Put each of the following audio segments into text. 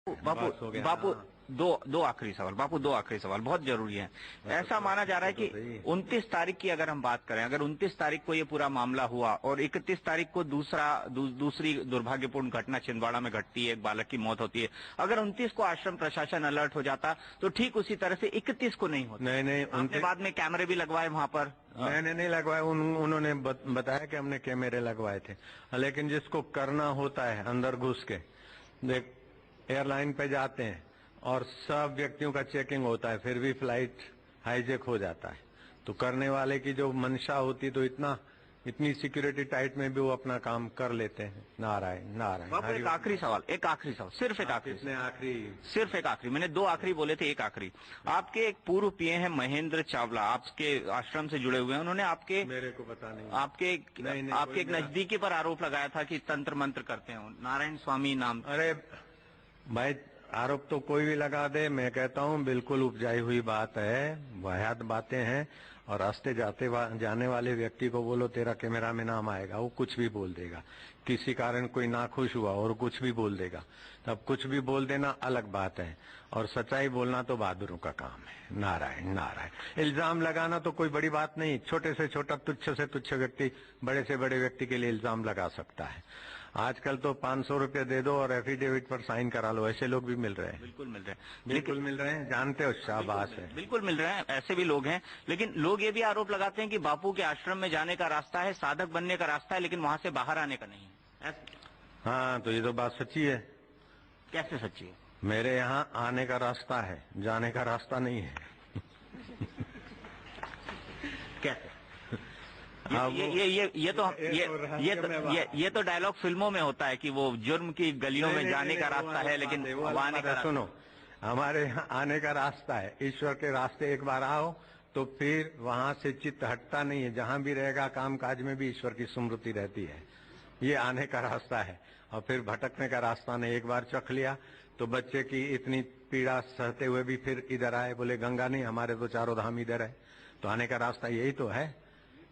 बापू बापू दो आखिरी सवाल बापू, दो आखिरी सवाल बहुत जरूरी है। ऐसा माना जा रहा है कि 29 तारीख की अगर हम बात करें, अगर 29 तारीख को ये पूरा मामला हुआ और 31 तारीख को दूसरी दुर्भाग्यपूर्ण घटना छिंदवाड़ा में घटती है, एक बालक की मौत होती है, अगर 29 को आश्रम प्रशासन अलर्ट हो जाता तो ठीक उसी तरह से 31 को नहीं होता। नहीं, आपने बाद में कैमरे भी लगवाए वहां पर? मैंने नहीं लगवाए, उन्होंने बताया कि हमने कैमरे लगवाए थे। लेकिन जिसको करना होता है अंदर घुस के, देख एयरलाइन पे जाते हैं और सब व्यक्तियों का चेकिंग होता है, फिर भी फ्लाइट हाईजैक हो जाता है। तो करने वाले की जो मंशा होती तो इतनी सिक्योरिटी टाइट में भी वो अपना काम कर लेते हैं। नारायण नारायण। एक आखिरी सवाल, सिर्फ एक आखिरी, मैंने दो आखिरी बोले थे, एक आखिरी। आपके एक पूर्व पीए हैं महेंद्र चावला, आपके आश्रम से जुड़े हुए हैं, उन्होंने मेरे को पता नहीं, आपके एक नजदीकी पर आरोप लगाया था कि तंत्र मंत्र करते हैं, नारायण स्वामी नाम। अरे भाई, आरोप तो कोई भी लगा दे, मैं कहता हूँ बिल्कुल उपजाई हुई बात है, वाहियात बातें हैं। और रास्ते जाने वाले व्यक्ति को बोलो तेरा कैमरा में नाम आएगा, वो कुछ भी बोल देगा। किसी कारण कोई नाखुश हुआ और कुछ भी बोल देगा, तब कुछ भी बोल देना अलग बात है, और सच्चाई बोलना तो बहादुरों का काम है। नारायण नारायण। इल्जाम लगाना तो कोई बड़ी बात नहीं, छोटे से छोटा, तुच्छ से तुच्छ व्यक्ति बड़े से बड़े व्यक्ति के लिए इल्जाम लगा सकता है। आजकल तो 500 रुपये दे दो और एफिडेविट पर साइन करा लो, ऐसे लोग भी मिल रहे हैं। बिल्कुल मिल रहे हैं, बिल्कुल मिल रहे हैं, जानते हो, शाबाश है। बिल्कुल मिल रहे हैं, ऐसे भी लोग हैं। लेकिन लोग ये भी आरोप लगाते हैं कि बापू के आश्रम में जाने का रास्ता है, साधक बनने का रास्ता है, लेकिन वहां से बाहर आने का नहीं है। हाँ, तो ये तो बात सच्ची है। कैसे सच्ची है? मेरे यहाँ आने का रास्ता है, जाने का रास्ता नहीं है। कैसे? ये तो डायलॉग फिल्मों में होता है कि वो जुर्म की गलियों में जाने का रास्ता है, लेकिन आने का। सुनो, हमारे यहाँ आने का रास्ता है, ईश्वर के रास्ते एक बार आओ तो फिर वहां से चित्त हटता नहीं है। जहां भी रहेगा काम काज में भी ईश्वर की स्मृति रहती है। ये आने का रास्ता है, और फिर भटकने का रास्ता नहीं। एक बार चख लिया तो बच्चे की इतनी पीड़ा सहते हुए भी फिर इधर आए, बोले गंगा नहीं, हमारे तो चारों धाम इधर है। तो आने का रास्ता यही तो है,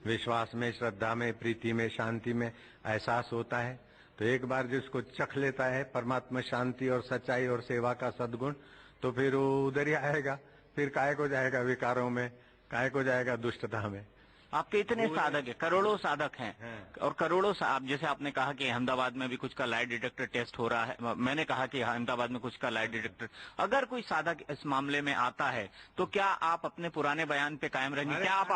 विश्वास में, श्रद्धा में, प्रीति में, शांति में एहसास होता है। तो एक बार जिसको चख लेता है परमात्मा शांति और सच्चाई और सेवा का सद्गुण, तो फिर वो उधर ही आएगा। फिर काहे को जाएगा विकारों में, काहे को जाएगा दुष्टता में। आपके इतने साधक है, करोड़ों साधक हैं, और करोड़ों आप जैसे आपने कहा कि अहमदाबाद में भी कुछ का लाई डिटेक्टर टेस्ट हो रहा है, मैंने कहा कि अहमदाबाद में कुछ का लाई डिटेक्टर। अगर कोई साधक इस मामले में आता है तो क्या आप अपने पुराने बयान पे कायम रहेंगे? क्या आप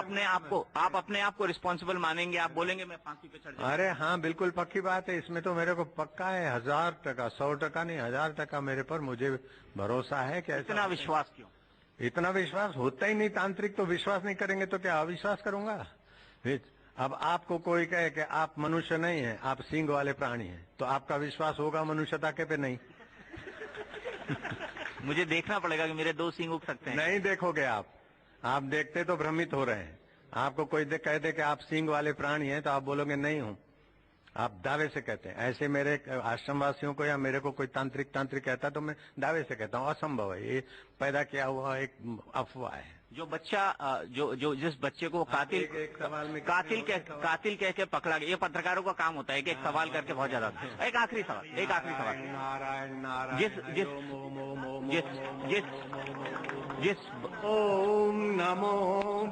अपने आप को रिस्पॉन्सिबल मानेंगे? आप बोलेंगे मैं फांसी पे चढ़ जाऊंगा? अरे हाँ, बिल्कुल पक्की बात है। इसमें तो मेरे को पक्का है, 1000%, 100% नहीं, 1000% मेरे पर मुझे भरोसा है। कि इतना विश्वास क्यों? इतना विश्वास होता ही नहीं। तांत्रिक तो विश्वास नहीं करेंगे तो क्या अविश्वास करूंगा? अब आपको कोई कहे कि आप मनुष्य नहीं हैं, आप सींग वाले प्राणी हैं, तो आपका विश्वास होगा मनुष्यता के पे? नहीं। मुझे देखना पड़ेगा कि मेरे 2 सींग उग सकते हैं। नहीं देखोगे आप देखते तो भ्रमित हो रहे हैं। आपको कोई कह दे कि आप सींग वाले प्राणी हैं तो आप बोलोगे नहीं हूं, आप दावे से कहते हैं। ऐसे मेरे आश्रम वासियों को या मेरे को कोई तांत्रिक कहता है तो मैं दावे से कहता हूँ असंभव है, ये पैदा किया हुआ एक अफवाह है। जो बच्चा जिस बच्चे को कातिल कह के पकड़ा गया, ये पत्रकारों का काम होता है कि एक सवाल करके बहुत ज्यादा। एक आखिरी सवाल नारायण नारायण। जिस ओम नमो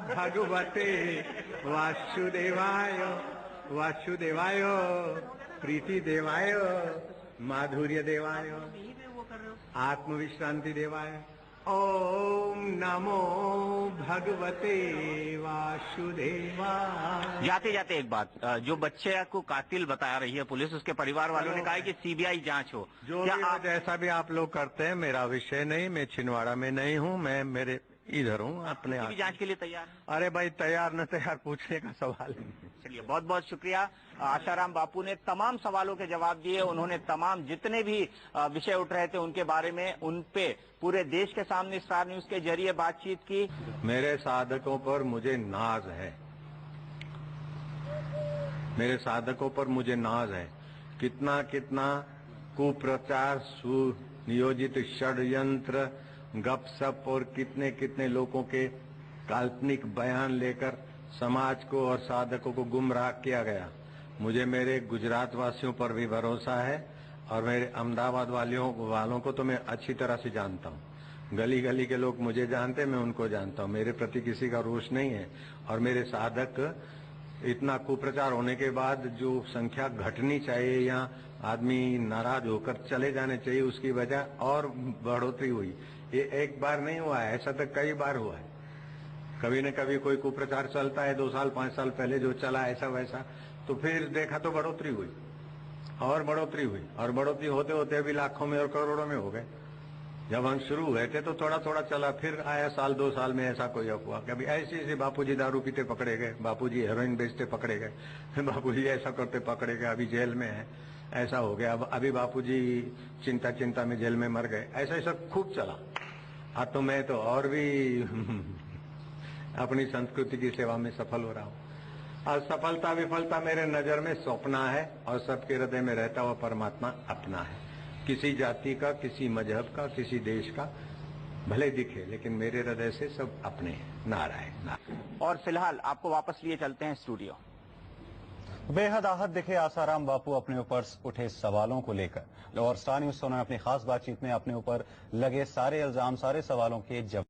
भगवते वासुदेवाय प्रीति देवाय माधुर्य देवाय आत्मविश्रांति देवाय। ओम नमो भगवते वासुदेवाय। जाते जाते एक बात, जो बच्चे को कातिल बता रही है पुलिस, उसके परिवार वालों ने कहा है कि सीबीआई जांच हो। जो जैसा भी आप लोग करते हैं, मेरा विषय नहीं। मैं छिंदवाड़ा में नहीं हूँ, मैं मेरे इधर हूँ अपने। आप जांच के लिए तैयार हैं? अरे भाई, तैयार न तैयार पूछने का सवाल नहीं। चलिए, बहुत बहुत शुक्रिया। आशाराम बापू ने तमाम सवालों के जवाब दिए। उन्होंने तमाम जितने भी विषय उठ रहे थे उनके बारे में उन पे पूरे देश के सामने स्टार न्यूज के जरिए बातचीत की। मेरे साधकों पर मुझे नाज है, मेरे साधकों पर मुझे नाज है। कितना कितना कुप्रचार, सुनियोजित षड्यंत्र, गपशप और कितने कितने लोगों के काल्पनिक बयान लेकर समाज को और साधकों को गुमराह किया गया। मुझे मेरे गुजरात वासियों पर भी भरोसा है। और मेरे अहमदाबाद वालों को तो मैं अच्छी तरह से जानता हूँ। गली गली के लोग मुझे जानते, मैं उनको जानता हूँ। मेरे प्रति किसी का रोष नहीं है। और मेरे साधक, इतना कुप्रचार होने के बाद जो संख्या घटनी चाहिए या आदमी नाराज होकर चले जाने चाहिए, उसकी वजह और बढ़ोतरी हुई। ये एक बार नहीं हुआ है, ऐसा तो कई बार हुआ है। कभी न कभी कोई कुप्रचार चलता है, 2 साल 5 साल पहले जो चला ऐसा वैसा, तो फिर देखा तो बढ़ोतरी हुई और बढ़ोतरी हुई और बढ़ोतरी होते होते अभी लाखों में और करोड़ों में हो गए। जब हम शुरू हुए थे तो थोड़ा थोड़ा चला, फिर आया साल 2 साल में ऐसा कोई अफवाह। कभी ऐसे बापूजी दारू पीते पकड़े गए, बापूजी हेरोइन बेचते पकड़े गए, बापूजी ऐसा करते पकड़े गए, अभी जेल में है, ऐसा हो गया। अब अभी बापूजी चिंता में जेल में मर गए, ऐसा ऐसा खूब चला। अब तो मैं तो और भी अपनी संस्कृति की सेवा में सफल हो रहा हूँ। और सफलता विफलता मेरे नजर में सपना है और सबके हृदय में रहता हुआ परमात्मा अपना है। किसी जाति का, किसी मजहब का, किसी देश का भले दिखे, लेकिन मेरे हृदय से सब अपने हैं। नारायण। और फिलहाल आपको वापस लिए चलते हैं स्टूडियो। बेहद आहत दिखे आसाराम बापू अपने ऊपर उठे सवालों को लेकर, और स्टार न्यूज से उन्होंने अपनी खास बातचीत में अपने ऊपर लगे सारे इल्जाम, सारे सवालों के जवाब